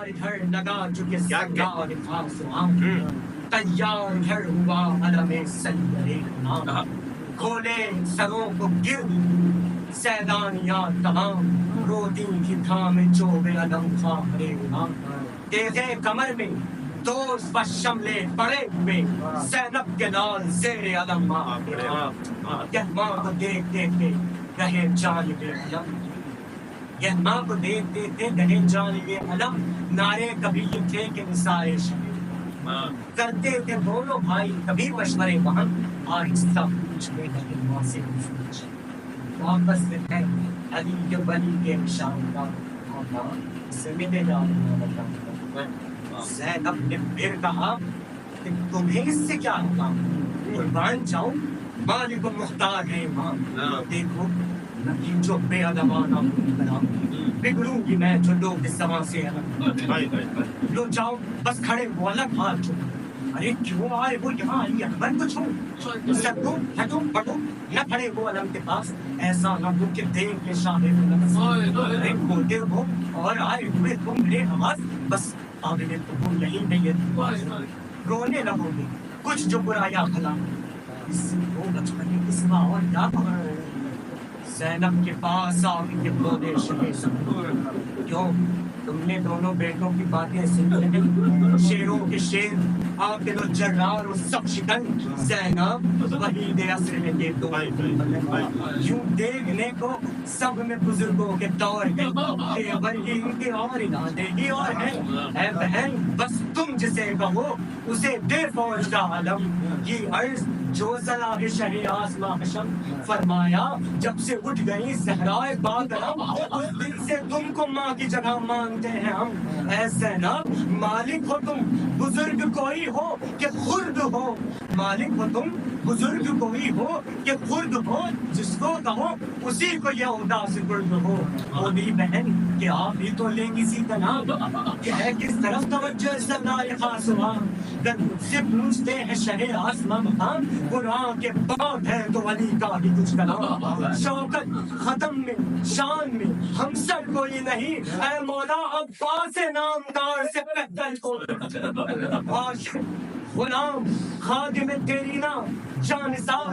یار گھر لگا چکے سنگار خاص تیار گھر ہوا علم سید نام کھولے سروں کو گرد سیدانیاں تمام روتی کی تھام چوب علم خواہ نام تیزے کمر میں دوست و شملے پڑے ہوئے زینب کے لال زیر علم یہ ماں کو دیکھ دیکھتے رہے جانب علم یہ ماں کو دیکھ دیکھتے رہے جانب علم نعرے کبھی یہ تھے کہ نثار شہید کرتے تھے دونوں بھائی کبھی مشورے وہاں آج سب کچھ میں نہیں ماں سے پوچھ واپس میں ہے علی کے بلی کے نشان کا سے ملے جاؤ زینب نے پھر کہا کہ تمہیں اس سے کیا کام قربان جاؤں مالک و مختار ہے امام دیکھو نہیں جو بے ادبانہ بگڑوں گی میں جو لوگ اس زمان سے لو جاؤ بس کھڑے وہ الگ ہاتھ چھو ارے کیوں آئے وہ یہاں علی اکبر کو چھو سکو ہٹو پٹو نہ کھڑے وہ علم کے پاس ایسا نہ ہو کہ دیکھ کے شاہ ارے کھوتے ہو اور آئے ہوئے تم میرے آواز بس قابل قبول نہیں ہے رونے لگو گے کچھ جو برایا بھلا اس کو بچپن میں کس ماں اور کیا زینب کے پاس آ کے بولے کیوں تم نے دونوں بیٹوں کی باتیں سنی شیروں کے شیر عاقل و جرار و سب شکن زینب وحید عصر میں یہ دو یوں دیکھنے کو سب میں بزرگوں کے دور ہے ان کے اور ارادے ہی اور ہیں اے بہن بس تم جسے کہو اسے دے فوج کا علم یہ عرض جو صلاح شہ آسماں حشم فرمایا جب سے اٹھ گئی زہرائے باکرم اس دن سے تم کو ماں کی جگہ مانتے ہیں ہم اے زینب مالک ہو تم بزرگ کوئی ہو کہ خرد ہو مالک ہو تم بزرگ کوئی ہو کہ خرد ہو جس کو کہو اسی کو یہ عہدہ سپرد ہو بولی بہن کہ آپ بھی تو لیں اسی طرح کہ ہے کس طرف توجہ سردار خاص ہوا جب سے پوچھتے ہیں شہ آسماں مقام قرآن کے بعد ہے تو علی کا بھی کچھ کلام شوکت ختم میں شان میں ہم سر کوئی نہیں اے مولا عباس نامدار سے بہتر کوئی غلام خادم تیری نام جانثار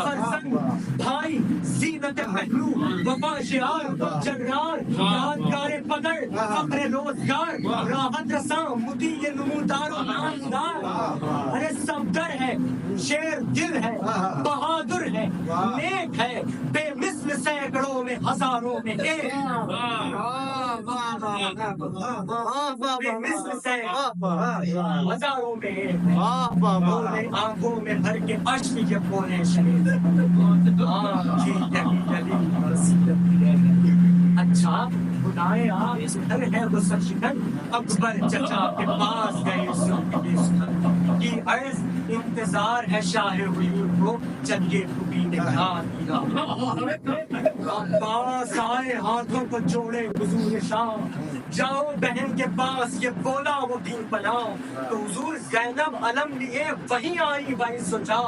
فرزند بھائی زینت پہلو وفا شعار جگرار یادگار پدر فخر روزگار راحت رساں مطیع نمودار و نامدار ارے سب در ہے شیر دل ہے بہادر ہے نیک ہے بے مثل سینکڑوں میں ہزاروں میں ایک بے مثل سینکڑوں ہزاروں میں ایک آنکھوں میں بھر کے اشک یہ بولے شہید اچھا بلائے آپ ادھر ہے وہ سب شکن اکبر چچا کے پاس گئے کی عرض انتظار ہے شاہ غیور کو چلیے خوبی نے کھا پاس آئے ہاتھوں کو جوڑے حضور شاہ جاؤ بہن کے پاس یہ بولا وہ دین پنا تو حضور زینب علم لیے وہیں آئی وہیں سجا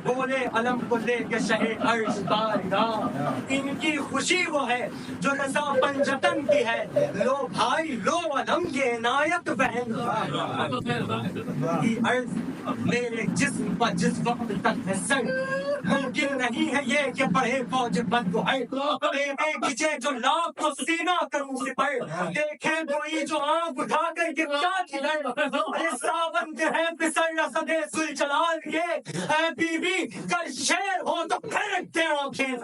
بولے علم کو لے کے شہ عرش بارگاہ ان کی خوشی وہ ہے جو رضا پنجتن کی ہے لو بھائی لو علم یہ عنایت بہن کی عرض میرے جسم پر جس وقت تک ہے سر ممکن نہیں ہے یہ کہ پڑھے فوج بند کو ہے کھچے جو لاکھ کو سینہ کروں سے پڑھ دیکھیں کوئی جو آنکھ اٹھا کر گرتا ارے ساون ہے پسر رسدے سل چلا لیے اے بی بی کل شیر ہو تو پھر تیروں کھیل